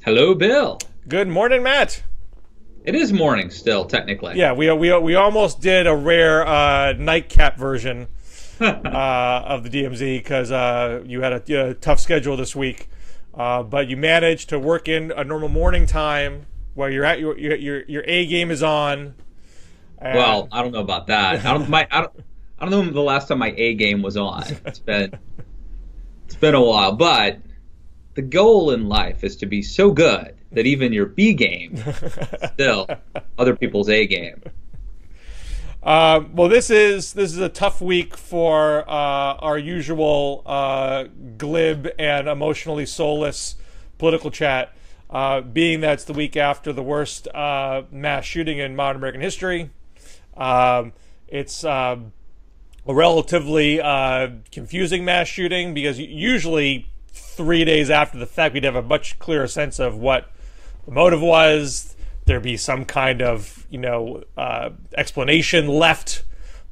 Hello, Bill. Good morning, Matt. It is morning still, technically. Yeah, we almost did a rare nightcap version of the DMZ because you had a tough schedule this week, but you managed to work in a normal morning time where you're at your A game is on. Well, I don't know about that. I don't know the last time my A game was on. It's been a while, but the goal in life is to be so good that even your B game is still other people's A game. Well, this is a tough week for our usual glib and emotionally soulless political chat, being that's the week after the worst mass shooting in modern American history. It's a relatively confusing mass shooting because usually 3 days after the fact we'd have a much clearer sense of what the motive was. There'd be some kind of explanation left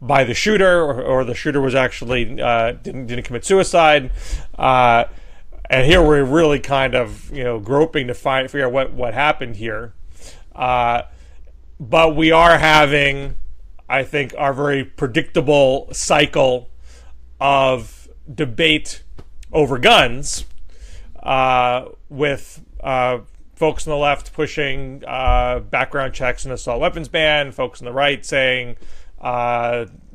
by the shooter, or the shooter was actually didn't commit suicide. And here we're really kind of groping to figure out what happened here. But we are having, I think, our very predictable cycle of debate over guns, with folks on the left pushing background checks and assault weapons ban, folks on the right saying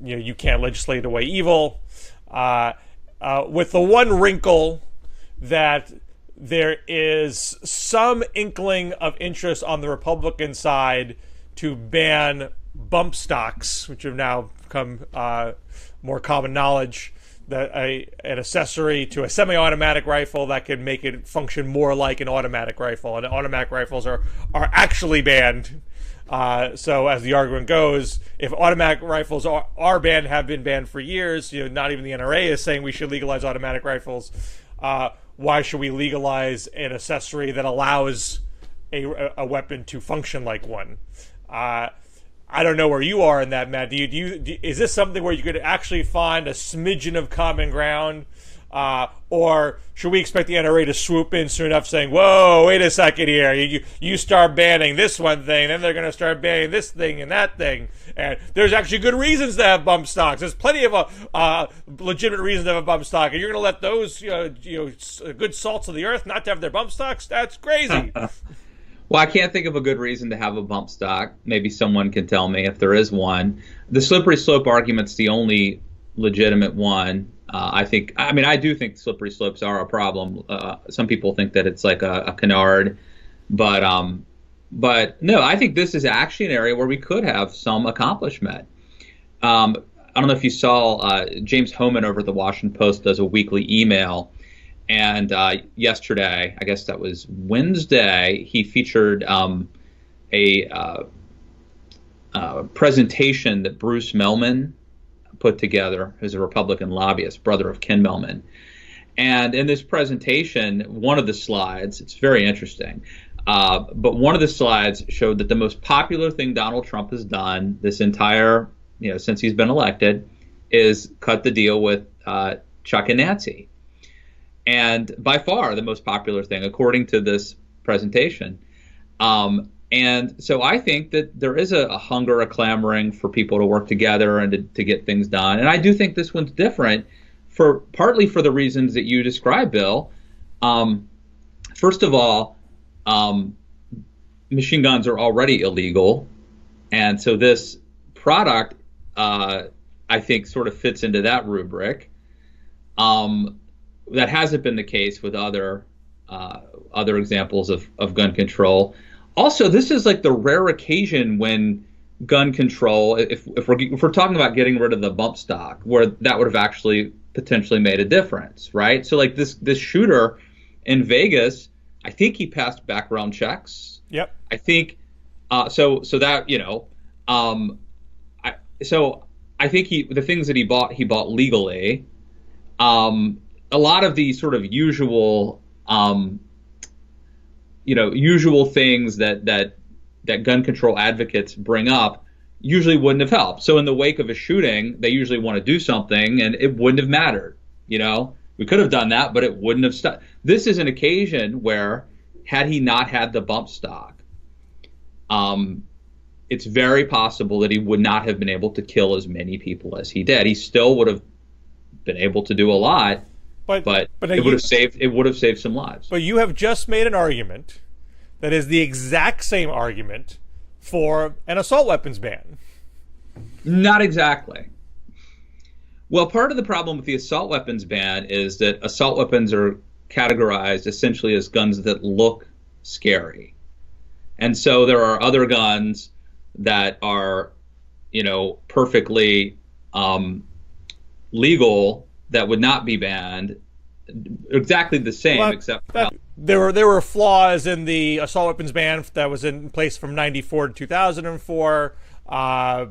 you can't legislate away evil, with the one wrinkle that there is some inkling of interest on the Republican side to ban bump stocks, which have now become more common knowledge, that an accessory to a semi-automatic rifle that can make it function more like an automatic rifle, and automatic rifles are actually banned. So as the argument goes, if automatic rifles are banned, have been banned for years, not even the NRA is saying we should legalize automatic rifles. Why should we legalize an accessory that allows a weapon to function like one? I don't know where you are in that, Matt. Is this something where you could actually find a smidgen of common ground, or should we expect the NRA to swoop in soon enough, saying, "Whoa, wait a second here! You start banning this one thing, then they're going to start banning this thing and that thing, and there's actually good reasons to have bump stocks. There's plenty of legitimate reasons to have a bump stock, and you're going to let those good salts of the earth not to have their bump stocks? That's crazy." Well, I can't think of a good reason to have a bump stock. Maybe someone can tell me if there is one. The slippery slope argument's the only legitimate one. I do think slippery slopes are a problem. Some people think that it's like a canard, but no, I think this is actually an area where we could have some accomplishment. I don't know if you saw James Hohmann over at the Washington Post does a weekly email. And yesterday, I guess that was Wednesday, he featured a presentation that Bruce Mellman put together, who's a Republican lobbyist, brother of Ken Mellman. And in this presentation, one of the slides, it's very interesting, but one of the slides showed that the most popular thing Donald Trump has done this entire, since he's been elected, is cut the deal with Chuck and Nancy. And by far the most popular thing, according to this presentation. And so I think that there is a hunger, a clamoring for people to work together and to get things done. And I do think this one's different, partly for the reasons that you described, Bill. First of all, machine guns are already illegal. And so this product, I think, sort of fits into that rubric. That hasn't been the case with other examples of gun control. Also, this is like the rare occasion when gun control, if we're talking about getting rid of the bump stock, where that would have actually potentially made a difference, right? So like this shooter in Vegas, I think he passed background checks. Yep. I think so that I think the things that he bought legally. A lot of the sort of usual things that gun control advocates bring up usually wouldn't have helped. So in the wake of a shooting, they usually want to do something, and it wouldn't have mattered. We could have done that, but it wouldn't have stopped. This is an occasion where had he not had the bump stock, it's very possible that he would not have been able to kill as many people as he did. He still would have been able to do a lot, but it would have saved some lives. But you have just made an argument that is the exact same argument for an assault weapons ban. Not exactly. Well, part of the problem with the assault weapons ban is that assault weapons are categorized essentially as guns that look scary. And so there are other guns that are, perfectly legal that would not be banned, exactly the same, except there were flaws in the assault weapons ban that was in place from 94 to 2004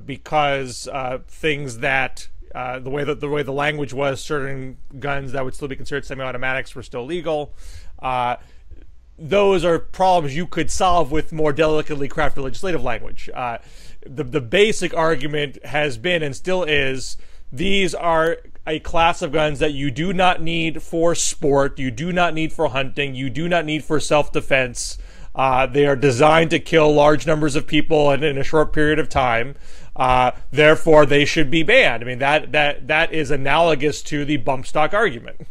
because things that the way the language was, certain guns that would still be considered semi-automatics were still legal. Those are problems you could solve with more delicately crafted legislative language. The basic argument has been and still is these are a class of guns that you do not need for sport, you do not need for hunting, you do not need for self-defense. They are designed to kill large numbers of people in a short period of time. Therefore, they should be banned. I mean, that is analogous to the bump stock argument.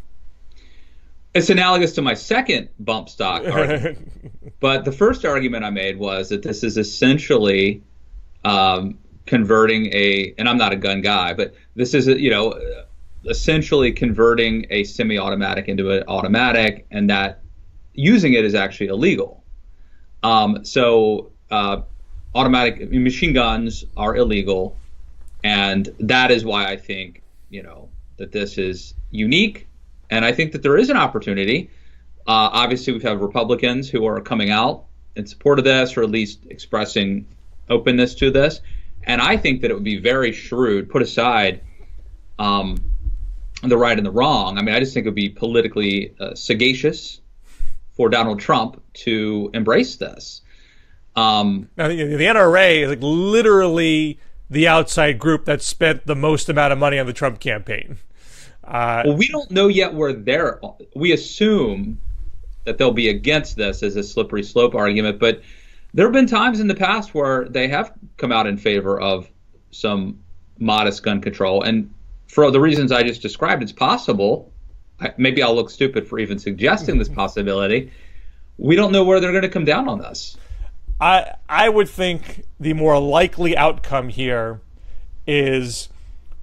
It's analogous to my second bump stock argument. But the first argument I made was that this is essentially converting and I'm not a gun guy, but this is, essentially converting a semi-automatic into an automatic, and that using it is actually illegal. So automatic machine guns are illegal, and that is why I think, that this is unique. And I think that there is an opportunity. Obviously, we've had Republicans who are coming out in support of this, or at least expressing openness to this. And I think that it would be very shrewd, put aside the right and the wrong. I mean, I just think it would be politically sagacious for Donald Trump to embrace this. Now, the NRA is like literally the outside group that spent the most amount of money on the Trump campaign. Well, we don't know yet where we assume that they'll be against this as a slippery slope argument, but there have been times in the past where they have come out in favor of some modest gun control. And for the reasons I just described, it's possible. Maybe I'll look stupid for even suggesting this possibility. We don't know where they're going to come down on this. I would think the more likely outcome here is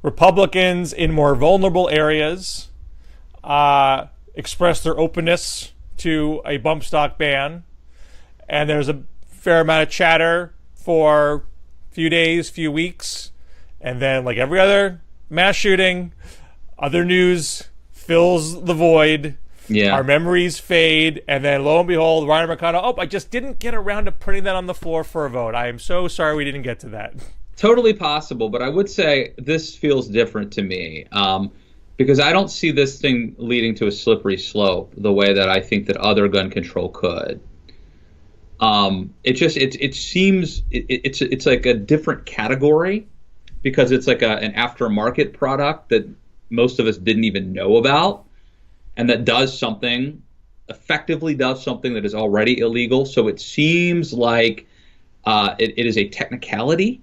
Republicans in more vulnerable areas express their openness to a bump stock ban, and there's a fair amount of chatter for a few days, few weeks, and then, like every other mass shooting, other news fills the void. Yeah. Our memories fade, and then lo and behold, Ryan Mercado, I just didn't get around to putting that on the floor for a vote. I am so sorry we didn't get to that. Totally possible, but I would say this feels different to me because I don't see this thing leading to a slippery slope the way that I think that other gun control could. It seems it's like a different category because it's like an aftermarket product that most of us didn't even know about, and that effectively does something that is already illegal. So it seems like it is a technicality.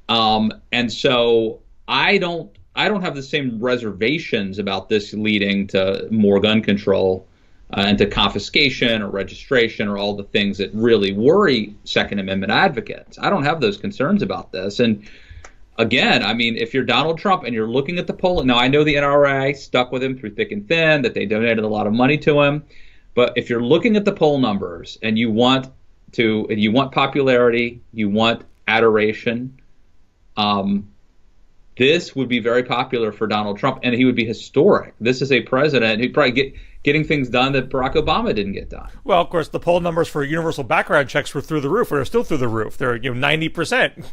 And so I don't have the same reservations about this leading to more gun control and to confiscation or registration or all the things that really worry Second Amendment advocates. I don't have those concerns about this. And again, I mean, if you're Donald Trump and you're looking at the poll, now I know the NRA stuck with him through thick and thin, that they donated a lot of money to him. But if you're looking at the poll numbers and you want popularity, you want adoration, this would be very popular for Donald Trump, and he would be historic. This is a president who'd probably getting things done that Barack Obama didn't get done. Well, of course, the poll numbers for universal background checks were through the roof, or are still through the roof. They're 90%,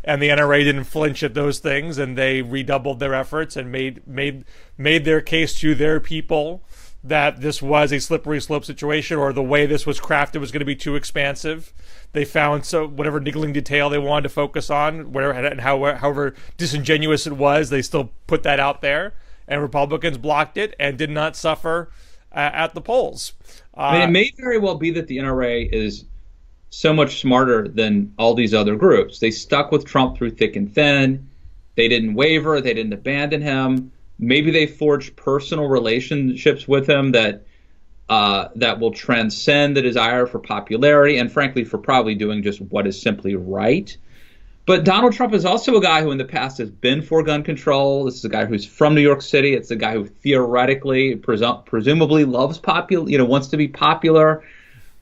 and the NRA didn't flinch at those things, and they redoubled their efforts and made their case to their people that this was a slippery slope situation, or the way this was crafted was going to be too expansive. They found whatever niggling detail they wanted to focus on, however disingenuous it was, they still put that out there. And Republicans blocked it and did not suffer at the polls. I mean, it may very well be that the NRA is so much smarter than all these other groups. They stuck with Trump through thick and thin. They didn't waver. They didn't abandon him. Maybe they forged personal relationships with him that will transcend the desire for popularity and, frankly, for probably doing just what is simply right. But Donald Trump is also a guy who in the past has been for gun control. This is a guy who's from New York City. It's a guy who theoretically, presumably loves wants to be popular.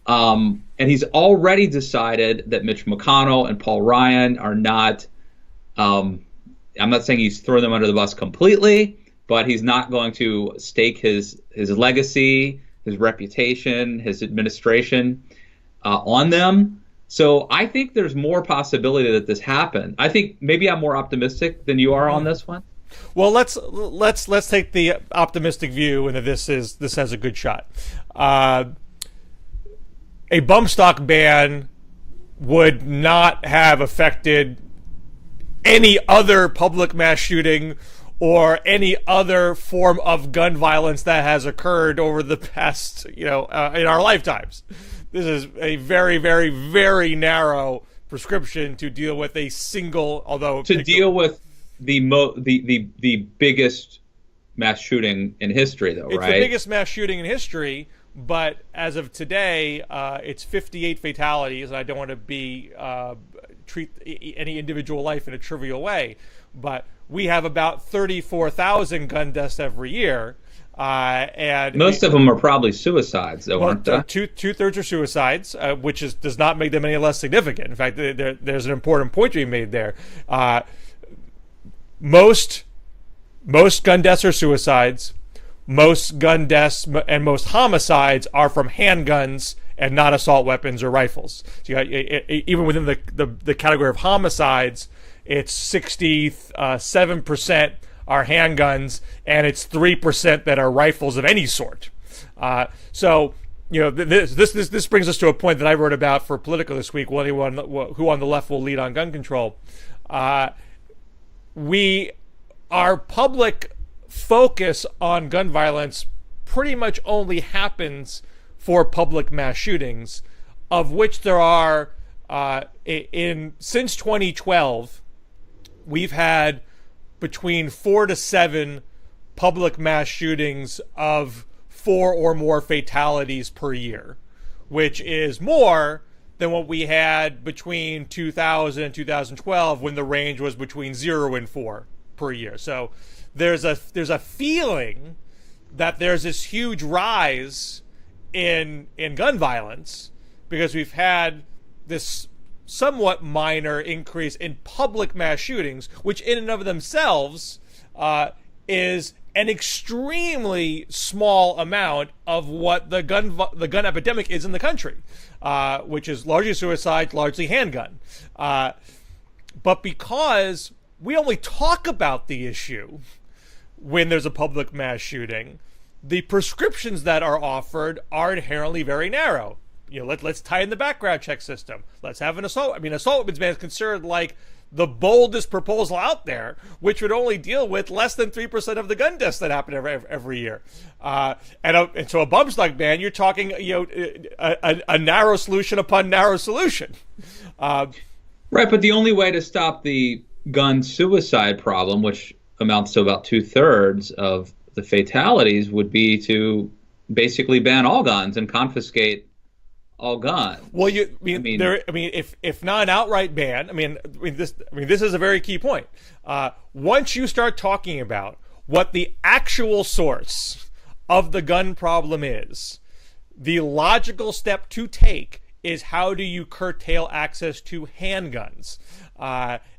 And he's already decided that Mitch McConnell and Paul Ryan are not, I'm not saying he's thrown them under the bus completely, but he's not going to stake his legacy, his reputation, his administration on them. So I think there's more possibility that this happened. I think maybe I'm more optimistic than you are on this one. Well, let's take the optimistic view and that this has a good shot. A bump stock ban would not have affected any other public mass shooting or any other form of gun violence that has occurred over the past, in our lifetimes. This is a very, very, very narrow prescription to deal with a single, deal with the biggest mass shooting in history, though, right? It's the biggest mass shooting in history, but as of today, it's 58 fatalities, and I don't want to treat any individual life in a trivial way, but we have about 34,000 gun deaths every year. And most of them are probably suicides, though, aren't they? Two-thirds are suicides, which does not make them any less significant. In fact, there's an important point to be made there. Most gun deaths are suicides. Most gun deaths and most homicides are from handguns and not assault weapons or rifles. So even within the category of homicides, it's 67% are handguns, and it's 3% that are rifles of any sort. So this brings us to a point that I wrote about for Politico this week. Well, anyone who on the left will lead on gun control. Our public focus on gun violence pretty much only happens for public mass shootings, of which there are since 2012, we've had between 4 to 7 public mass shootings of 4 or more fatalities per year, which is more than what we had between 2000 and 2012, when the range was between 0 and 4 per year. So there's a feeling that there's this huge rise in gun violence because we've had this somewhat minor increase in public mass shootings, which in and of themselves is an extremely small amount of what the gun epidemic is in the country, which is largely suicide, largely handgun. But because we only talk about the issue when there's a public mass shooting, the prescriptions that are offered are inherently very narrow. Let's tie in the background check system. Let's have an assault. Assault weapons ban is considered like the boldest proposal out there, which would only deal with less than 3% of the gun deaths that happen every year. And so a bump stock ban, you're talking, a narrow solution upon narrow solution. Right, but the only way to stop the gun suicide problem, which amounts to about 2/3 of the fatalities, would be to basically ban all guns and confiscate all guns. Well, if not an outright ban, this is a very key point. Once you start talking about what the actual source of the gun problem is, the logical step to take is how do you curtail access to handguns?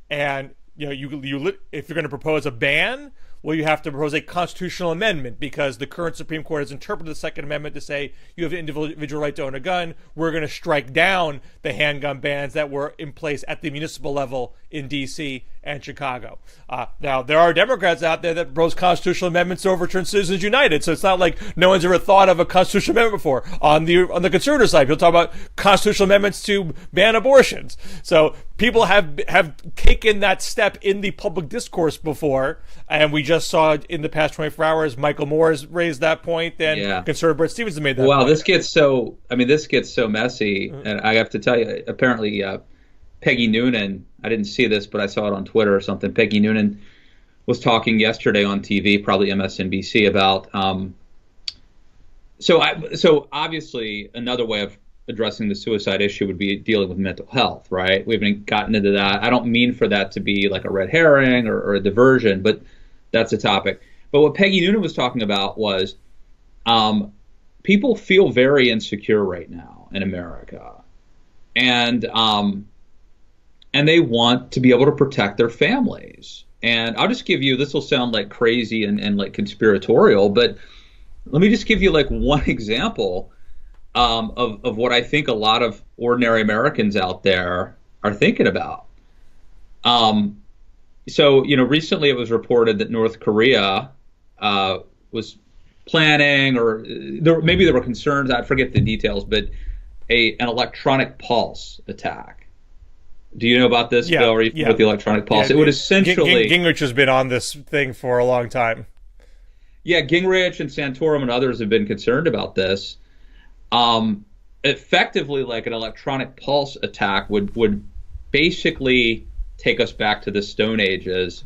And if you're going to propose a ban, well, you have to propose a constitutional amendment because the current Supreme Court has interpreted the Second Amendment to say you have an individual right to own a gun. We're going to strike down the handgun bans that were in place at the municipal level in D.C. and Chicago. Now, there are Democrats out there that propose constitutional amendments to overturn Citizens United, so it's not like no one's ever thought of a constitutional amendment before. On the conservative side, people talk about constitutional amendments to ban abortions. So people have taken that step in the public discourse before, and we just saw in the past 24 hours, Michael Moore has raised that point, and conservative Bret Stephens has made that point. Wow, this gets so messy, and I have to tell you, apparently Peggy Noonan, I didn't see this, but I saw it on Twitter or something. Peggy Noonan was talking yesterday on TV, probably MSNBC, about so obviously another way of addressing the suicide issue would be dealing with mental health, right? We haven't gotten into that. I don't mean for that to be like a red herring or a diversion, but that's a topic. But what Peggy Noonan was talking about was people feel very insecure right now in America, and they want to be able to protect their families. And I'll just give you, this will sound like crazy and like conspiratorial, but let me just give you like one example of what I think a lot of ordinary Americans out there are thinking about. So, recently it was reported that North Korea was planning, or maybe there were concerns, I forget the details, but an electronic pulse attack. Do you know about this, Bill? Or with the electronic pulse? It would essentially... Gingrich has been on this thing for a long time. Yeah, Gingrich and Santorum and others have been concerned about this. Effectively, like an electronic pulse attack would basically take us back to the Stone Ages,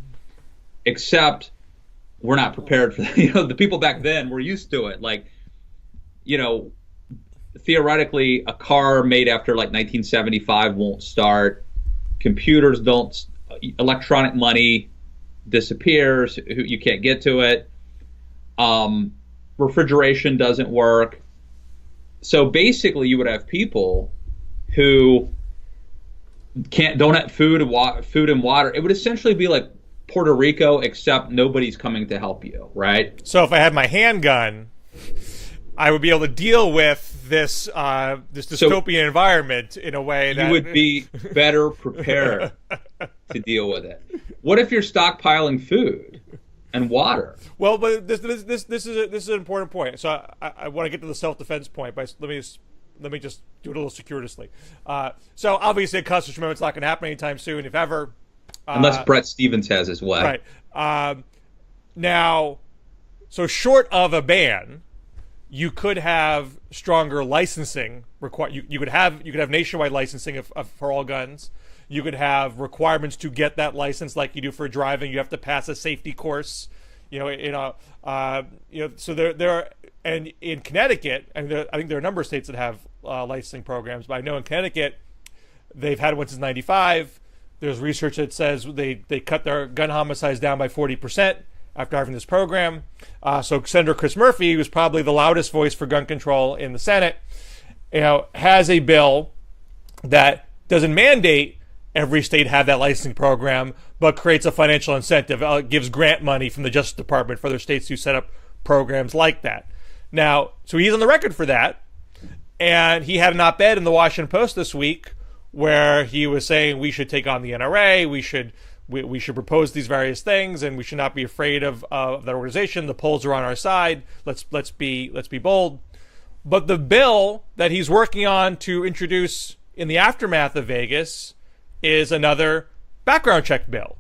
except we're not prepared for that. The people back then were used to it. Like, theoretically, a car made after like 1975 won't start. Computers don't. Electronic money disappears. You can't get to it. Refrigeration doesn't work. So basically, you would have people who don't have food and water. It would essentially be like Puerto Rico, except nobody's coming to help you, right? So if I had my handgun, I would be able to deal with this dystopian environment in a way that you would be better prepared to deal with it. What if you're stockpiling food and water? Well, but this is an important point. So I want to get to the self-defense point, but let me just do it a little circuitously. So obviously, a constitutional amendment's not going to happen anytime soon, if ever. Unless Bret Stephens has his way. Right. Now, so short of a ban, you could have stronger licensing. You could have nationwide licensing for all guns. You could have requirements to get that license, like you do for driving. You have to pass a safety course. So there are, and in Connecticut, I think there are a number of states that have licensing programs. But I know in Connecticut, they've had one since '95. There's research that says they cut their gun homicides down by 40% after having this program. So Senator Chris Murphy, who's probably the loudest voice for gun control in the Senate, has a bill that doesn't mandate every state have that licensing program, but creates a financial incentive. Gives grant money from the Justice Department for other states to set up programs like that. Now, so he's on the record for that, and he had an op-ed in the Washington Post this week where he was saying we should take on the NRA, we should propose these various things, and we should not be afraid of that organization. The polls are on our side. Let's be bold. But the bill that he's working on to introduce in the aftermath of Vegas is another background check bill,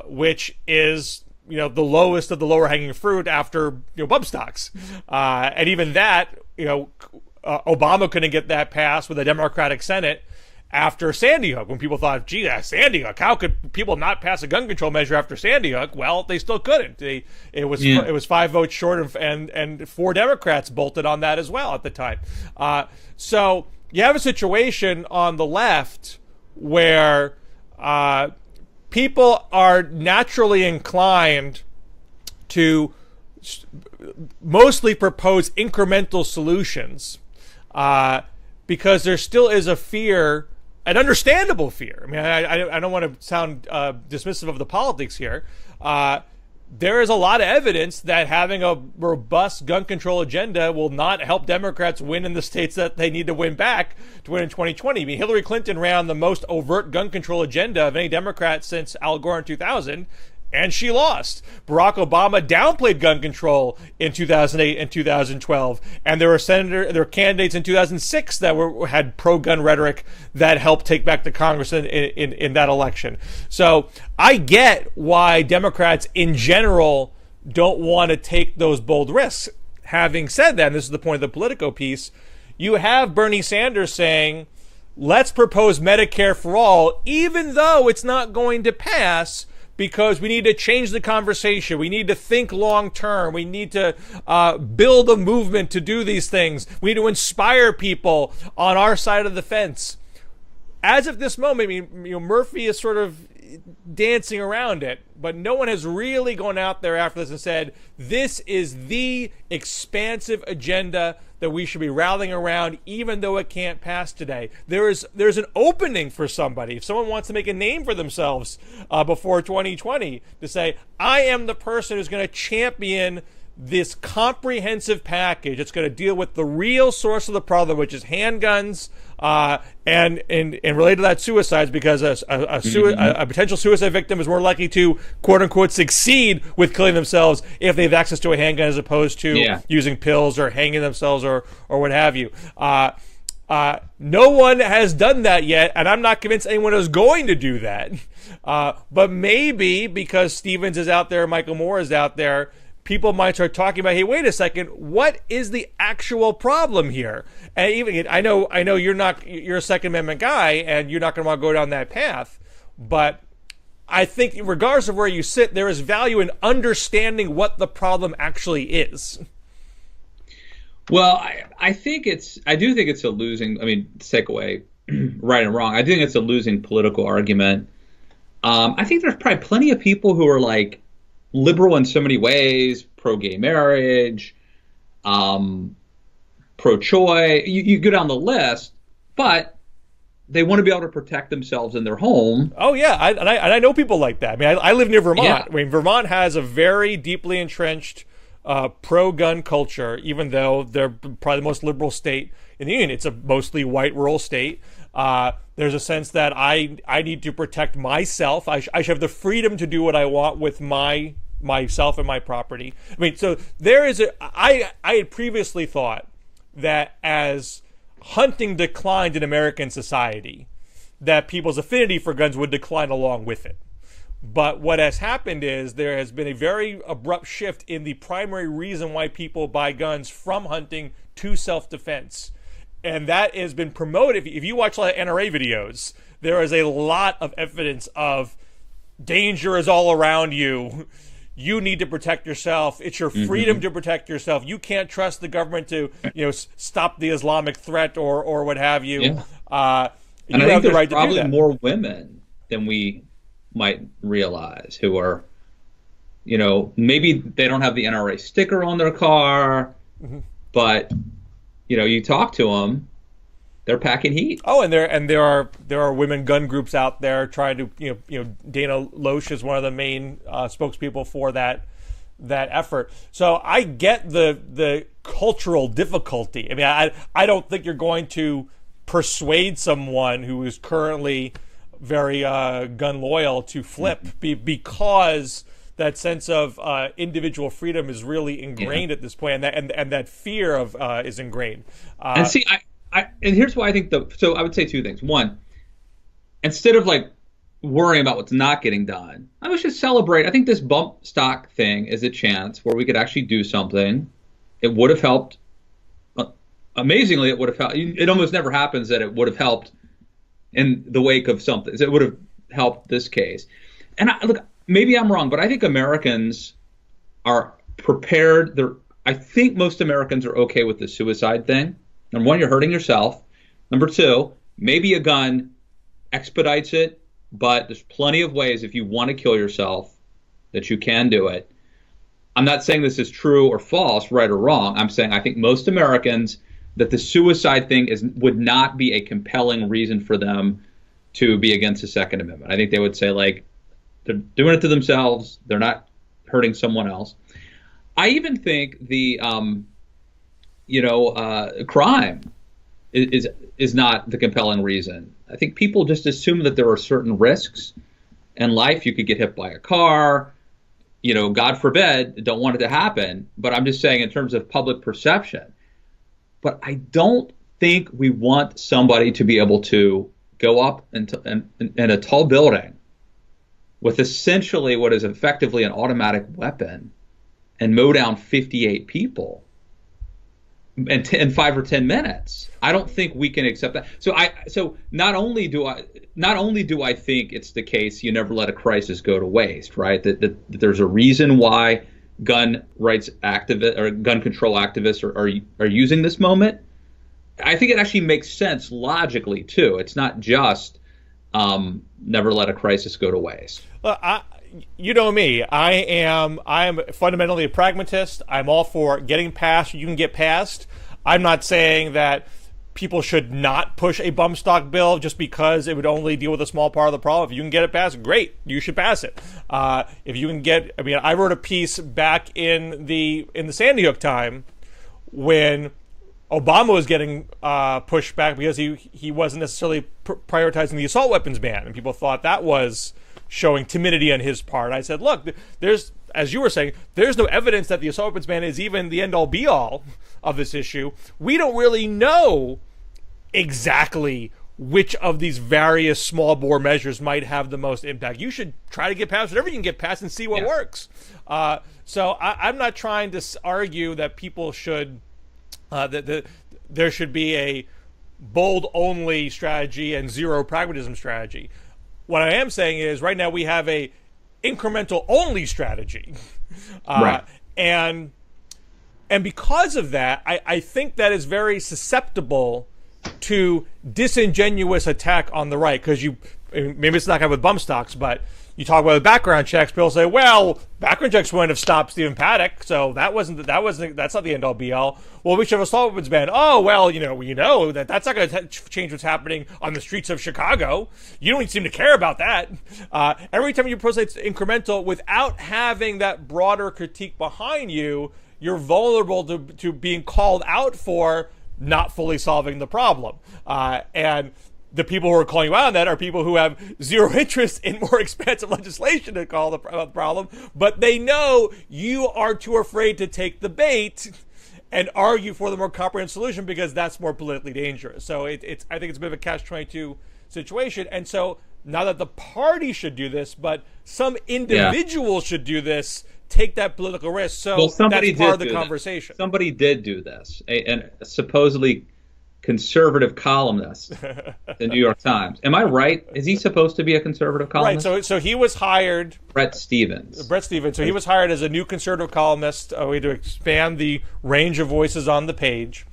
which is the lowest of the lower hanging fruit after bump stocks, and even that Obama couldn't get that passed with a Democratic Senate after Sandy Hook, when people thought, gee, Sandy Hook, how could people not pass a gun control measure after Sandy Hook? Well, they still couldn't. It was 5 votes short, and 4 Democrats bolted on that as well at the time. So you have a situation on the left where people are naturally inclined to mostly propose incremental solutions because there still is a fear, an understandable fear. I mean, I don't want to sound dismissive of the politics here, there is a lot of evidence that having a robust gun control agenda will not help Democrats win in the states that they need to win back to win in 2020. I mean, Hillary Clinton ran the most overt gun control agenda of any Democrat since Al Gore in 2000, and she lost. Barack Obama downplayed gun control in 2008 and 2012, and there were candidates in 2006 that had pro-gun rhetoric that helped take back the Congress in that election. So I get why Democrats in general don't want to take those bold risks. Having said that, and this is the point of the Politico piece, you have Bernie Sanders saying, let's propose Medicare for all, even though it's not going to pass, because we need to change the conversation. We need to think long term. We need to build a movement to do these things. We need to inspire people on our side of the fence. As of this moment, I mean, Murphy is sort of dancing around it, but no one has really gone out there after this and said, this is the expansive agenda that we should be rallying around, even though it can't pass today. There's an opening for somebody. If someone wants to make a name for themselves before 2020, to say, I am the person who's going to champion this comprehensive package. It's going to deal with the real source of the problem, which is handguns, and related to that, suicides, because a potential suicide victim is more likely to, quote unquote, succeed with killing themselves if they have access to a handgun as opposed to using pills or hanging themselves or what have you. No one has done that yet, and I'm not convinced anyone is going to do that. But maybe because Stephens is out there, Michael Moore is out there, people might start talking about, hey, wait a second, what is the actual problem here? And even I know you're a Second Amendment guy, and you're not going to want to go down that path. But I think, regardless of where you sit, there is value in understanding what the problem actually is. Well, I do think it's a losing. I mean, to take away right and wrong, I think it's a losing political argument. I think there's probably plenty of people who are like liberal in so many ways, pro-gay marriage, pro-choice. You go down the list, but they want to be able to protect themselves in their home. Oh yeah, I know people like that. I mean, I live near Vermont. Yeah. I mean, Vermont has a very deeply entrenched pro-gun culture, even though they're probably the most liberal state in the union. It's a mostly white rural state. There's a sense that I need to protect myself. I should have the freedom to do what I want with myself and my property. I mean, so there is I had previously thought that as hunting declined in American society, that people's affinity for guns would decline along with it. But what has happened is there has been a very abrupt shift in the primary reason why people buy guns from hunting to self-defense. And that has been promoted. If you watch a lot of NRA videos, there is a lot of evidence of danger is all around you. You need to protect yourself. It's your freedom to protect yourself. You can't trust the government to, stop the Islamic threat or what have you. Yeah. And I think there's probably more women than we might realize who are, maybe they don't have the NRA sticker on their car, but you talk to them, they're packing heat. Oh, and there are women gun groups out there trying to Dana Loesch is one of the main spokespeople for that effort. So I get the cultural difficulty. I mean, I don't think you're going to persuade someone who is currently very gun loyal to flip because that sense of individual freedom is really ingrained at this point, and that fear of is ingrained. And see, and here's why I think so I would say two things. One, instead of like worrying about what's not getting done, I would just celebrate. I think this bump stock thing is a chance where we could actually do something. It would have helped. Amazingly, it would have helped. It almost never happens that it would have helped in the wake of something. It would have helped this case. And look, maybe I'm wrong, but I think Americans are prepared. I think most Americans are okay with the suicide thing. Number one, you're hurting yourself. Number two, maybe a gun expedites it, but there's plenty of ways if you want to kill yourself that you can do it. I'm not saying this is true or false, right or wrong. I'm saying I think most Americans that the suicide thing would not be a compelling reason for them to be against the Second Amendment. I think they would say, like, they're doing it to themselves. They're not hurting someone else. I even think the crime is not the compelling reason. I think people just assume that there are certain risks in life. You could get hit by a car, God forbid, don't want it to happen. But I'm just saying in terms of public perception. But I don't think we want somebody to be able to go up in a tall building with essentially what is effectively an automatic weapon and mow down 58 people in 5 or 10 minutes. I don't think we can accept that. So not only do I think it's the case you never let a crisis go to waste, right? That there's a reason why gun rights activists or gun control activists are using this moment. I think it actually makes sense logically too. It's not just never let a crisis go to waste. Well, you know me. I am fundamentally a pragmatist. I'm all for getting past what you can get past. I'm not saying that people should not push a bump stock bill just because it would only deal with a small part of the problem. If you can get it passed, great. You should pass it. If you can get, I wrote a piece back in the Sandy Hook time when Obama was getting pushed back because he wasn't necessarily prioritizing the assault weapons ban, and people thought that was showing timidity on his part. I said, look, there's, as you were saying, there's no evidence that the assault weapons ban is even the end-all be-all of this issue. We don't really know exactly which of these various small bore measures might have the most impact. You should try to get past whatever you can get past and see what works. So I'm not trying to argue that people should there should be a bold-only strategy and zero pragmatism strategy. What I am saying is right now we have a incremental-only strategy. Right. And because of that, I think that is very susceptible to disingenuous attack on the right, because maybe it's not kind of with bump stocks, but you talk about the background checks, people say, well, background checks wouldn't have stopped Stephen Paddock, so that's not the end all be all. Well, we should have a assault weapons ban. Oh, well, we know that's not going to change what's happening on the streets of Chicago. You don't seem to care about that. Every time you approach it's incremental without having that broader critique behind you, you're vulnerable to being called out for not fully solving the problem. And the people who are calling you out on that are people who have zero interest in more expansive legislation to call the problem, but they know you are too afraid to take the bait and argue for the more comprehensive solution because that's more politically dangerous. So I think it's a bit of a catch-22 situation. And so not that the party should do this, but some individuals should do this, take that political risk. So that's part of the conversation. Somebody did do this, and supposedly conservative columnist, the New York Times. Am I right? Is he supposed to be a conservative columnist? Right. So he was hired. Bret Stephens. So he was hired as a new conservative columnist, a way to expand the range of voices on the page.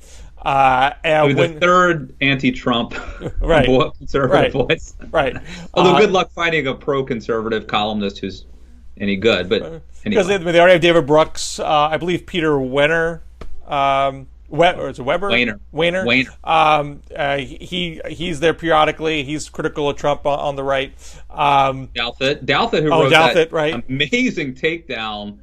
And the third anti-Trump conservative voice. Right. Although good luck finding a pro-conservative columnist who's any good. But because they already have David Brooks, I believe Peter Wenner. Or is it Weber? Weiner. He's there periodically. He's critical of Trump on the right. Douthit, who wrote that amazing takedown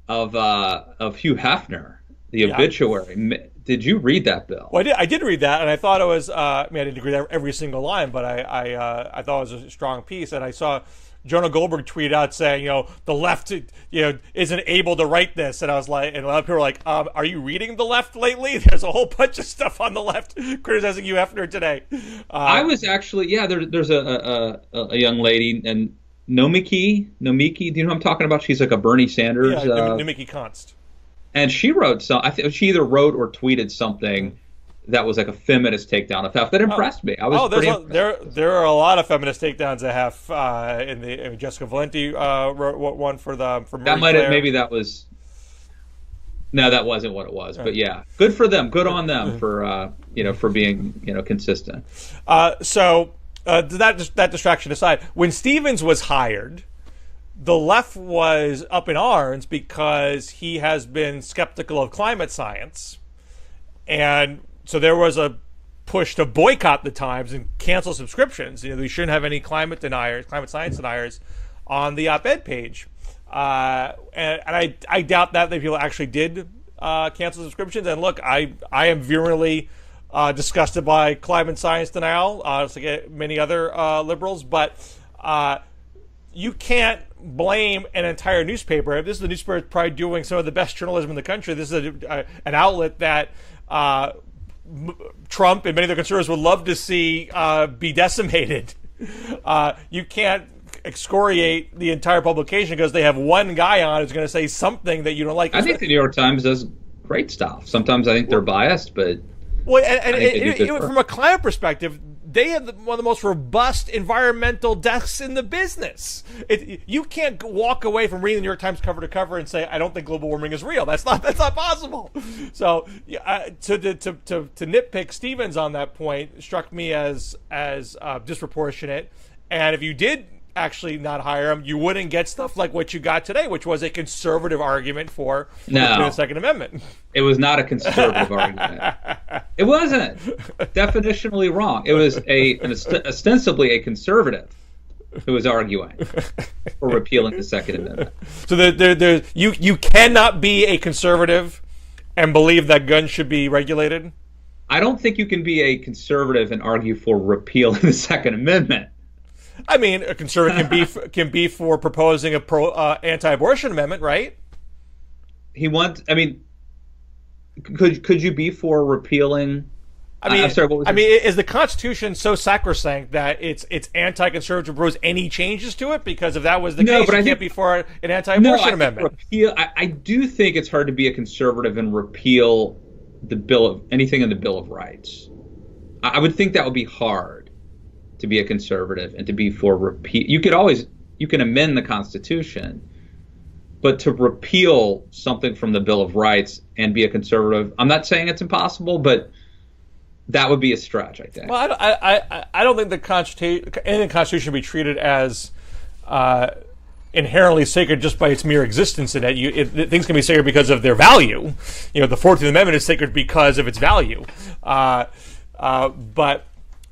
of Hugh Hefner, the obituary. Did you read that, Bill? Well, I did read that, and I thought it was. I didn't agree with every single line, but I thought it was a strong piece, and I saw Jonah Goldberg tweeted out saying, the left, isn't able to write this. And I was like, and a lot of people were like, are you reading the left lately? There's a whole bunch of stuff on the left criticizing Hugh Hefner today. I was actually, there's a young lady, and Nomiki, do you know who I'm talking about? She's like a Bernie Sanders. Yeah, Nomiki Konst. And she wrote I think she either wrote or tweeted something that was like a feminist takedown of Hef that impressed me. I was pretty impressed. There are a lot of feminist takedowns of Hef. In Jessica Valenti wrote one for that might have, maybe that was. No, that wasn't what it was. But yeah, good for them. Good on them for for being consistent. So that distraction aside, when Stephens was hired, the left was up in arms because he has been skeptical of climate science, and so there was a push to boycott the Times and cancel subscriptions. We shouldn't have any climate science deniers on the op-ed page. I doubt that people actually did cancel subscriptions. And look, I am virulently disgusted by climate science denial, like many other liberals, but you can't blame an entire newspaper. This is the newspaper that's probably doing some of the best journalism in the country. This is an outlet that Trump and many of the conservatives would love to see be decimated. You can't excoriate the entire publication because they have one guy on who's going to say something that you don't like. I think the New York Times does great stuff. Sometimes I think they're biased, but from a climate perspective, they have one of the most robust environmental desks in the business. You can't walk away from reading the New York Times cover to cover and say, I don't think global warming is real. That's not possible. So to nitpick Stephens on that point struck me as disproportionate. And if you did actually not hire him, you wouldn't get stuff like what you got today, which was a conservative argument for the Second Amendment. It was not a conservative argument. It wasn't. Definitionally wrong. It was ostensibly a conservative who was arguing for repealing the Second Amendment. So you cannot be a conservative and believe that guns should be regulated? I don't think you can be a conservative and argue for repealing the Second Amendment. I mean, a conservative can be for proposing a anti-abortion amendment, right? Could you be for repealing? I'm sorry. What was is the Constitution so sacrosanct that it's anti-conservative to propose any changes to it? Because if that was the case, you can't be for an anti-abortion amendment. I do think it's hard to be a conservative and repeal anything in the Bill of Rights. I would think that would be hard to be a conservative and to be for repeal. You can amend the Constitution, but to repeal something from the Bill of Rights and be a conservative, I'm not saying it's impossible, but that would be a stretch, I think. Well, I don't think anything in the Constitution should be treated as inherently sacred just by its mere existence in it. Things can be sacred because of their value. The 14th Amendment is sacred because of its value.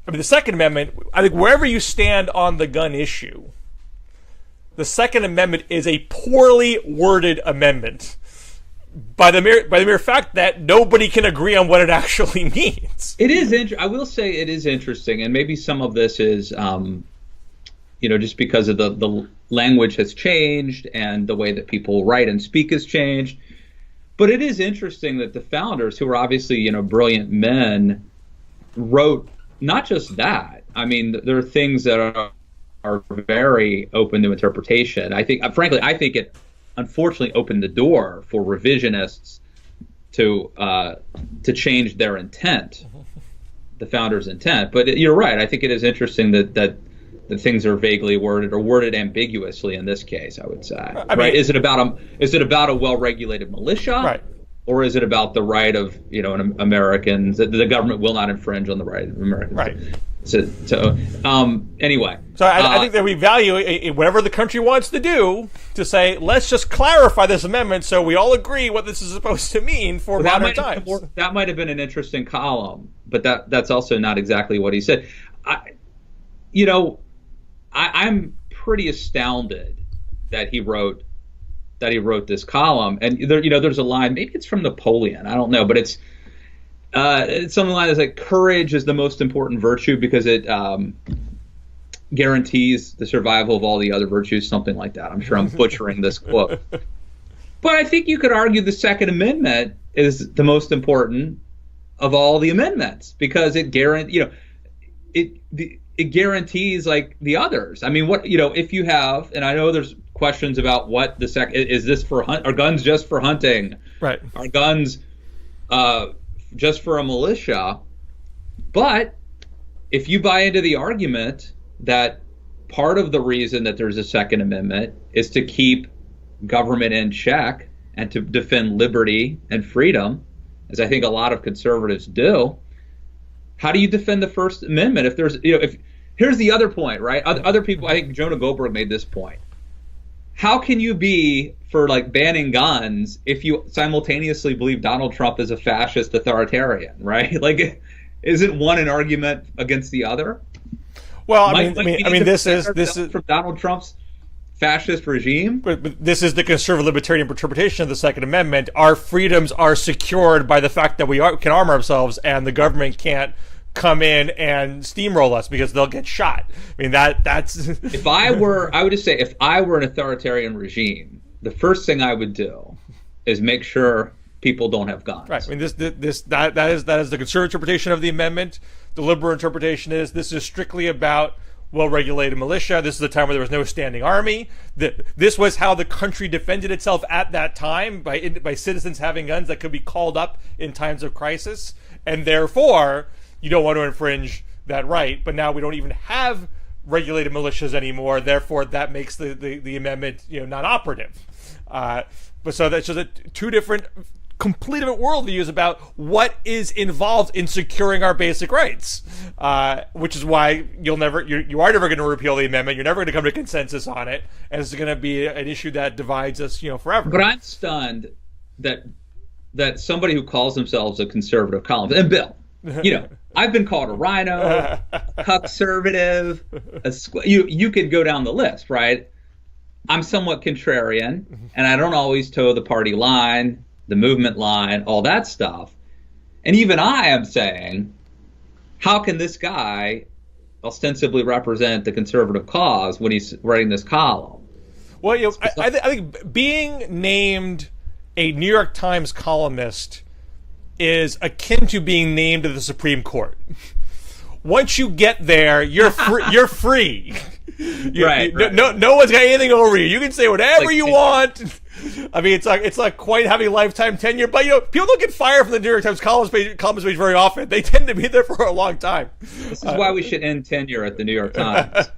But the Second Amendment, I think wherever you stand on the gun issue, the Second Amendment is a poorly worded amendment by the mere fact that nobody can agree on what it actually means. It is. I will say it is interesting, and maybe some of this is, just because of the language has changed and the way that people write and speak has changed. But it is interesting that the founders, who were obviously brilliant men, wrote not just that. I mean, there are things that are very open to interpretation. I think it unfortunately opened the door for revisionists to change their intent, the founders' intent. But you're right. I think it is interesting that things are vaguely worded or worded ambiguously in this case, I would say. Right? Is it about a well-regulated militia? Right. Or is it about the right of Americans? That the government will not infringe on the right of Americans. Right. Anyway. So I think that we value whatever the country wants to do to say, let's just clarify this amendment so we all agree what this is supposed to mean for modern times. That might have been an interesting column, but that's also not exactly what he said. I'm pretty astounded that he wrote this column, and there's a line, maybe it's from Napoleon, I don't know, but it's something like this, like, courage is the most important virtue because it guarantees the survival of all the other virtues, something like that. I'm sure I'm butchering this quote, but I think you could argue the Second Amendment is the most important of all the amendments because it guarantees like the others. I mean, if you have, and I know there's questions about what the is this for are guns just for hunting? Right. Are guns just for a militia? But if you buy into the argument that part of the reason that there's a Second Amendment is to keep government in check and to defend liberty and freedom, as I think a lot of conservatives do, how do you defend the First Amendment if there's here's the other point, right? Other people, I think Jonah Goldberg made this point. How can you be for banning guns if you simultaneously believe Donald Trump is a fascist authoritarian, right? Isn't one an argument against the other? Well, this is from Donald Trump's fascist regime. But this is the conservative libertarian interpretation of the Second Amendment. Our freedoms are secured by the fact that we can arm ourselves, and the government can't come in and steamroll us because they'll get shot. I mean, that's if I would just say, if I were an authoritarian regime, the first thing I would do is make sure people don't have guns. Right. I mean, that is the conservative interpretation of the amendment. The liberal interpretation is this is strictly about well-regulated militia. This is a time where there was no standing army. This was how the country defended itself at that time, by citizens having guns that could be called up in times of crisis, and therefore you don't want to infringe that right. But now we don't even have regulated militias anymore. Therefore, that makes the amendment non-operative. But so that's just two different, complete different worldviews about what is involved in securing our basic rights, which is why you are never going to repeal the amendment. You're never going to come to consensus on it, and it's going to be an issue that divides us, forever. But I'm stunned that somebody who calls themselves a conservative columnist, and Bill, I've been called a rhino, a conservative, you could go down the list, right? I'm somewhat contrarian, and I don't always toe the party line, the movement line, all that stuff. And even I am saying, how can this guy ostensibly represent the conservative cause when he's writing this column? Well, I think being named a New York Times columnist is akin to being named to the Supreme Court. Once you get there, you're free. You're free. Right. No one's got anything over you. You can say whatever you want. I mean, it's like quite having lifetime tenure. But people don't get fired from the New York Times columnist page very often. They tend to be there for a long time. This is why we should end tenure at the New York Times.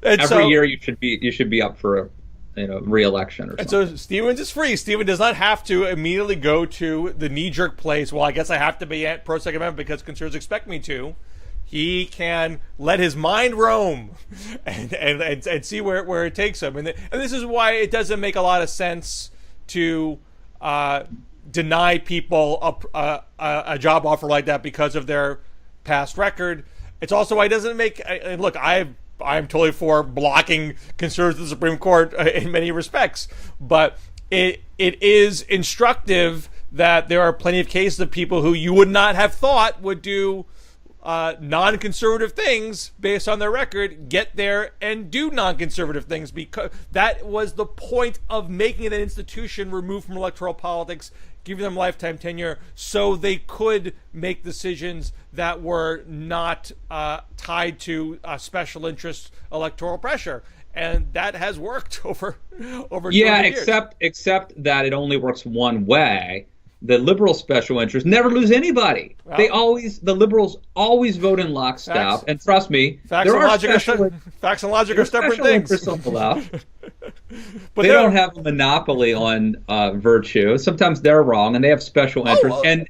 Every year you should be up for a re-election or something. And so Stevens is free. Stevens does not have to immediately go to the knee-jerk place. Well, I guess I have to be at pro-Second Amendment because conservatives expect me to. He can let his mind roam and see where it takes him. And this is why it doesn't make a lot of sense to deny people a job offer like that because of their past record. It's also why it doesn't make... Look, I'm totally for blocking conservatives to the Supreme Court in many respects. But it is instructive that there are plenty of cases of people who you would not have thought would do non-conservative things based on their record, get there and do non-conservative things, because that was the point of making an institution removed from electoral politics, giving them lifetime tenure so they could make decisions that were not tied to special interest electoral pressure. And that has worked over 20 years. Except that it only works one way. The liberal special interests never lose anybody. Well, the liberals always vote in lockstep. And trust me, facts and logic are separate things. On the left. But they don't have a monopoly on virtue. Sometimes they're wrong, and they have special interests. And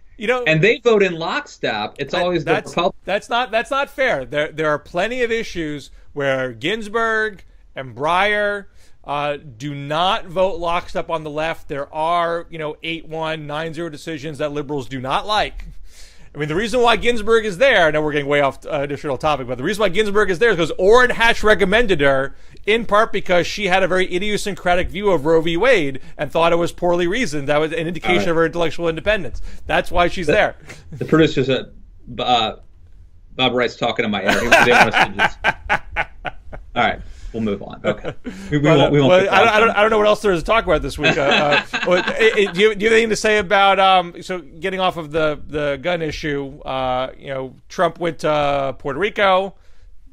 they vote in lockstep. It's always the Republicans. That's not fair. There are plenty of issues where Ginsburg and Breyer do not vote lockstep on the left. There are, 8-1, 9-0 decisions that liberals do not like. I mean, the reason why Ginsburg is there, I know we're getting way off additional topic, but the reason why Ginsburg is there is because Orrin Hatch recommended her, in part because she had a very idiosyncratic view of Roe v. Wade and thought it was poorly reasoned. That was an indication of her intellectual independence. That's why she's there. The producers at Bob Wright's talking to my ear. They want us to just... All right. We'll move on. Okay. We won't I don't know what else there is to talk about this week. Do you have anything to say about so getting off of the gun issue? Trump went to Puerto Rico,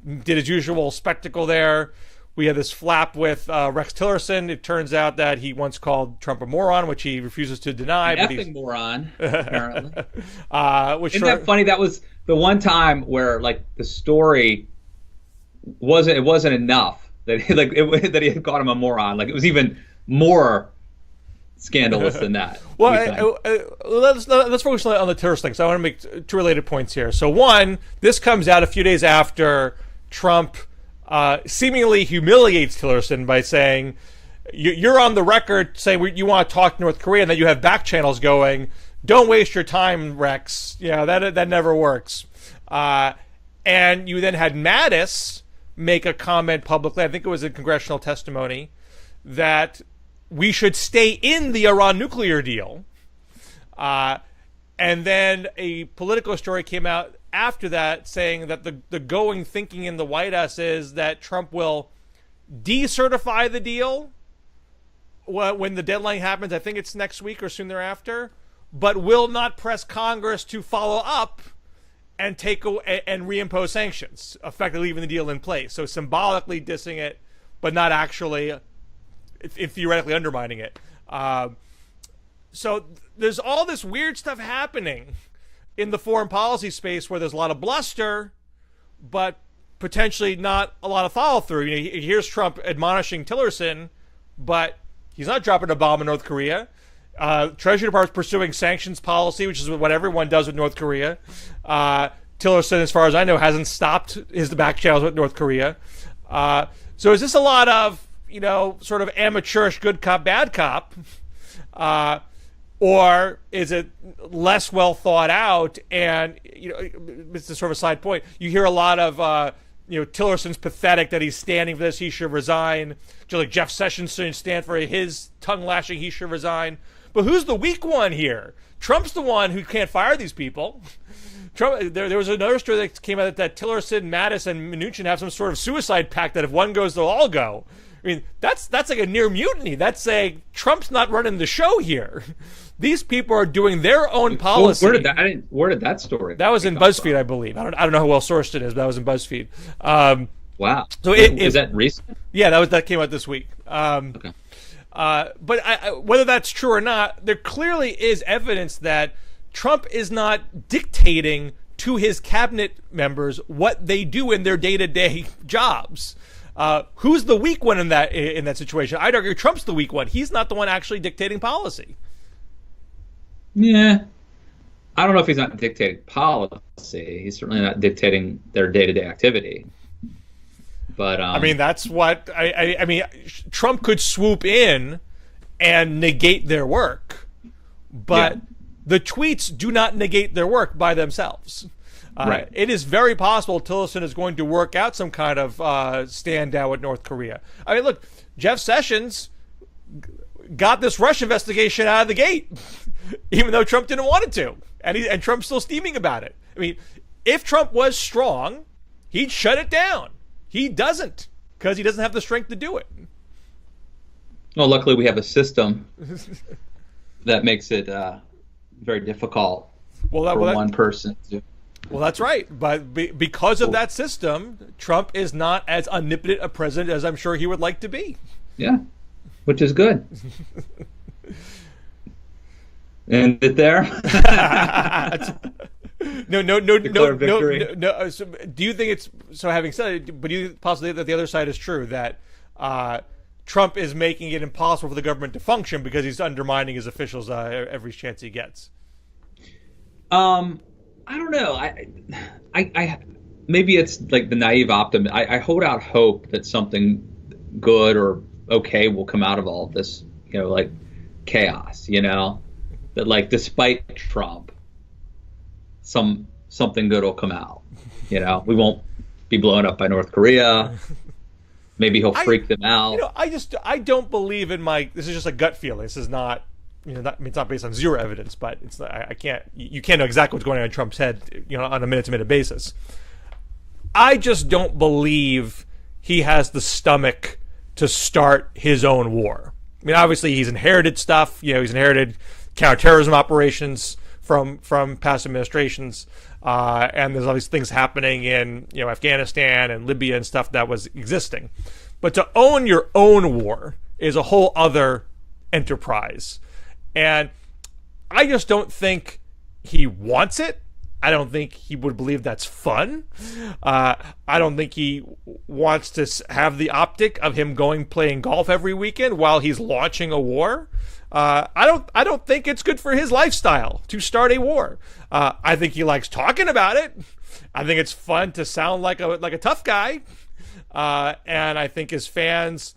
did his usual spectacle there. We had this flap with Rex Tillerson. It turns out that he once called Trump a moron, which he refuses to deny. Effing moron, apparently. Isn't that funny? That was the one time where the story wasn't enough. That he had called him a moron. It was even more scandalous than that. Well, let's focus on the Tillerson thing. So I want to make two related points here. So one, this comes out a few days after Trump seemingly humiliates Tillerson by saying, you're on the record saying you want to talk to North Korea and that you have back channels going. Don't waste your time, Rex. That never works. And you then had Mattis make a comment publicly, I think it was in congressional testimony, that we should stay in the Iran nuclear deal. And then a Politico story came out after that saying that the going thinking in the White House is that Trump will decertify the deal when the deadline happens. I think it's next week or soon thereafter, but will not press Congress to follow up and reimpose sanctions, effectively leaving the deal in place. So symbolically dissing it, but not actually, theoretically undermining it. So there's all this weird stuff happening in the foreign policy space where there's a lot of bluster, but potentially not a lot of follow through. Here's Trump admonishing Tillerson, but he's not dropping a bomb in North Korea. Treasury Department's pursuing sanctions policy, which is what everyone does with North Korea. Tillerson, as far as I know, hasn't stopped his back channels with North Korea. So is this a lot of, sort of amateurish good cop, bad cop? Or is it less well thought out? And, it's a sort of a side point. You hear a lot of, Tillerson's pathetic that he's standing for this, he should resign. Just like Jeff Sessions should stand for his tongue lashing, he should resign. But who's the weak one here? Trump's the one who can't fire these people. Trump. There was another story that came out that Tillerson, Mattis, and Mnuchin have some sort of suicide pact that if one goes, they'll all go. I mean, that's like a near mutiny. That's saying Trump's not running the show here. These people are doing their own policy. Where did that story? That was in BuzzFeed, I believe. I don't know how well sourced it is, but that was in BuzzFeed. Wow. So is that recent? Yeah, that came out this week. Okay. But whether that's true or not, there clearly is evidence that Trump is not dictating to his cabinet members what they do in their day-to-day jobs. Who's the weak one in that situation? I'd argue Trump's the weak one. He's not the one actually dictating policy. Yeah. I don't know if he's not dictating policy. He's certainly not dictating their day-to-day activity. But I mean, that's what I mean. Trump could swoop in and negate their work, but the tweets do not negate their work by themselves. Right. It is very possible Tillerson is going to work out some kind of stand down with North Korea. I mean, look, Jeff Sessions got this Russia investigation out of the gate, even though Trump didn't want it to, and Trump's still steaming about it. I mean, if Trump was strong, he'd shut it down. He doesn't, because he doesn't have the strength to do it. Well, luckily we have a system that makes it very difficult for one person to. Well, that's right. But because of that system, Trump is not as omnipotent a president as I'm sure he would like to be. Yeah, which is good. End it there. No. So, do you think it's so? Having said it, but do you possibly that the other side is true that Trump is making it impossible for the government to function because he's undermining his officials every chance he gets? I don't know. I maybe it's like the naive optimism. I hold out hope that something good or okay will come out of all of this, like chaos, that like despite Trump, something good will come out. We won't be blown up by North Korea. Maybe he'll freak them out. I don't believe in this is just a gut feeling. This is not, it's not based on zero evidence, but it's not, you can't know exactly what's going on in Trump's head, on a minute-to-minute basis. I just don't believe he has the stomach to start his own war. I mean, obviously he's inherited stuff. He's inherited counterterrorism operations from past administrations, and there's all these things happening in Afghanistan and Libya and stuff that was existing. But to own your own war is a whole other enterprise. And I just don't think he wants it. I don't think he would believe that's fun. I don't think he wants to have the optic of him playing golf every weekend while he's launching a war. I don't think it's good for his lifestyle to start a war. I think he likes talking about it. I think it's fun to sound like a tough guy. And I think his fans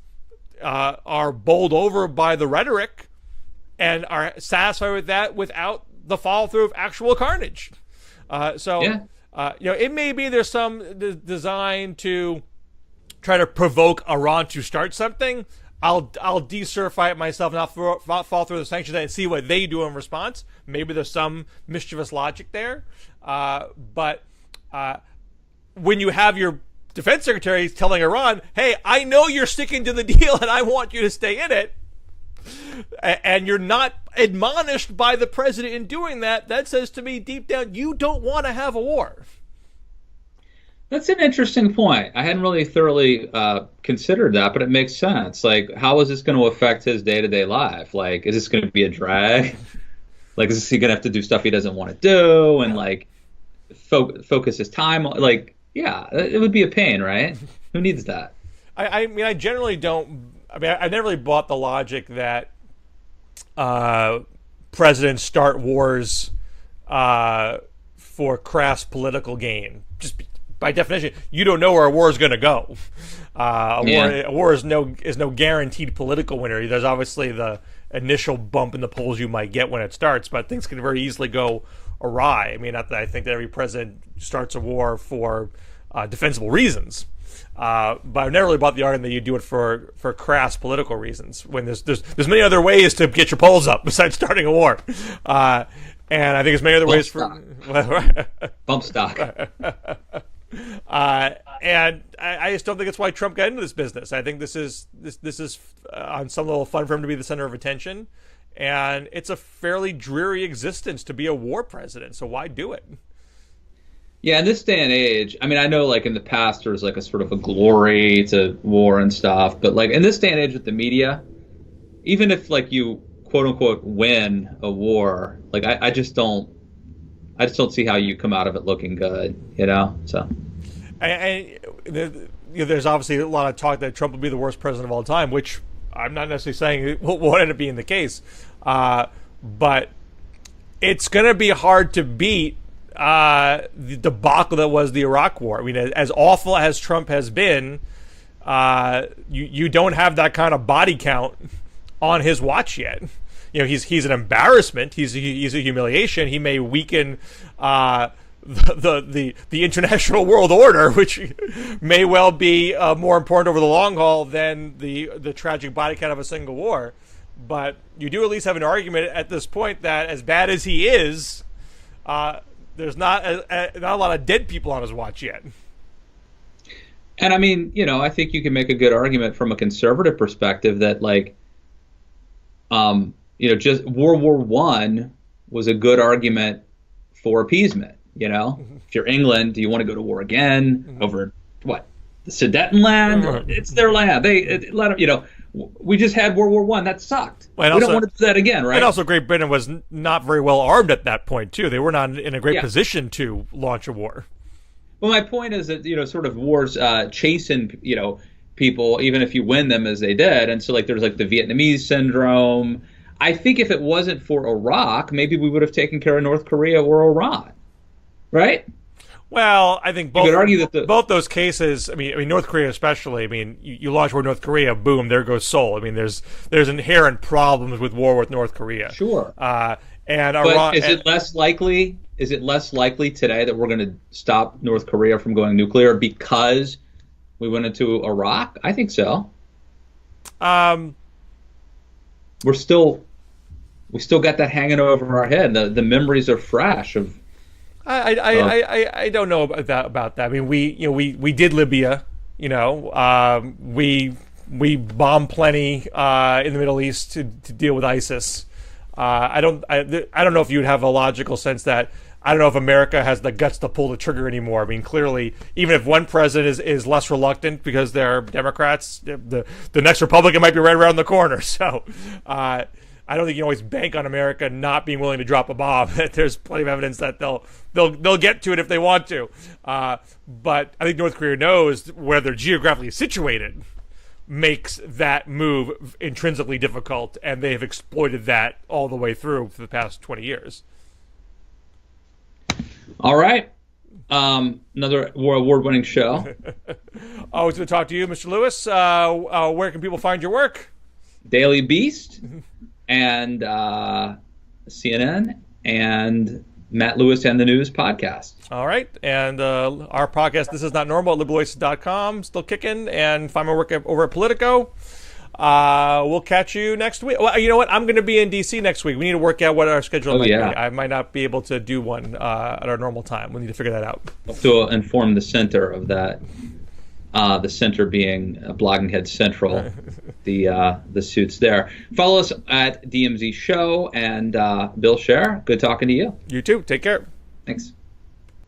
are bowled over by the rhetoric and are satisfied with that without the follow through of actual carnage. It may be there's some design to try to provoke Iran to start something, I'll decertify it myself, not fall through the sanctions and see what they do in response. Maybe there's some mischievous logic there, but when you have your defense secretary telling Iran, "Hey, I know you're sticking to the deal, and I want you to stay in it," and you're not admonished by the president in doing that, that says to me deep down, you don't want to have a war. That's an interesting point. I hadn't really thoroughly considered that, but it makes sense. Like, how is this going to affect his day-to-day life? Like, is this going to be a drag? Like, is he going to have to do stuff he doesn't want to do and, like, focus his time on? Like, yeah, it would be a pain, right? Who needs that? I mean, I generally don't. I mean, I never really bought the logic that presidents start wars for crass political gain. Just by definition, you don't know where a war is going to go. A war is no guaranteed political winner. There's obviously the initial bump in the polls you might get when it starts, but things can very easily go awry. I mean, I think that every president starts a war for defensible reasons. But I've never really bought the argument that you do it for crass political reasons when there's many other ways to get your polls up besides starting a war. And I think there's many other ways for bump stock. And I just don't think it's why Trump got into this business. I think this is on some level fun for him to be the center of attention, and it's a fairly dreary existence to be a war president. So why do it? Yeah, in this day and age, I mean, I know like in the past there was like a sort of a glory to war and stuff, but like in this day and age with the media, even if like you quote unquote win a war, like I just don't see how you come out of it looking good, you know? So there's obviously a lot of talk that Trump will be the worst president of all time, which I'm not necessarily saying it won't end up being the case. But it's going to be hard to beat the debacle that was the Iraq War. I mean, as awful as Trump has been, you don't have that kind of body count on his watch yet. You know, he's an embarrassment. He's a humiliation. He may weaken the international world order, which may well be more important over the long haul than the tragic body count of a single war. But you do at least have an argument at this point that as bad as he is, there's not a lot of dead people on his watch yet. And I mean, you know, I think you can make a good argument from a conservative perspective that like, you know, just World War I was a good argument for appeasement. You know, if you're England, do you want to go to war again over what? The Sudetenland? It's their land. They let them, you know, we just had World War I. That sucked. We don't want to do that again, right? And also Great Britain was not very well armed at that point, too. They were not in a great position to launch a war. Well, my point is that, you know, sort of wars chasten, you know, people, even if you win them as they did. And so, like, there's, like, the Vietnamese syndrome. I think if it wasn't for Iraq, maybe we would have taken care of North Korea or Iran, right? Well, I think both, you could argue that both those cases, I mean, North Korea especially, I mean, you launch war with North Korea, boom, there goes Seoul. I mean, there's inherent problems with war with North Korea. Sure. And but Iran, is it less likely today that we're going to stop North Korea from going nuclear because we went into Iraq? I think so. We still got that hanging over our head. The memories are fresh of. I don't know about that. I mean, we did Libya. You know, we bombed plenty in the Middle East to deal with ISIS. I don't know if you'd have a logical sense that I don't know if America has the guts to pull the trigger anymore. I mean, clearly, even if one president is less reluctant because they're Democrats, the next Republican might be right around the corner. So. I don't think you can always bank on America not being willing to drop a bomb. There's plenty of evidence that they'll get to it if they want to. But I think North Korea knows where they're geographically situated makes that move intrinsically difficult, and they have exploited that all the way through for the past 20 years. All right. Another award-winning show. Always good to talk to you, Mr. Lewis. Where can people find your work? Daily Beast. And CNN and Matt Lewis and the News podcast. All right. And our podcast, This Is Not Normal, at liberalvoices.com, still kicking. And find my work over at Politico. We'll catch you next week. Well, you know what? I'm going to be in D.C. next week. We need to work out what our schedule might be. I might not be able to do one at our normal time. We need to figure that out. We'll have to inform the center of that. The center being Blogging Head Central, the suits there. Follow us at DMZ Show, and Bill Scher, good talking to you. You too. Take care. Thanks.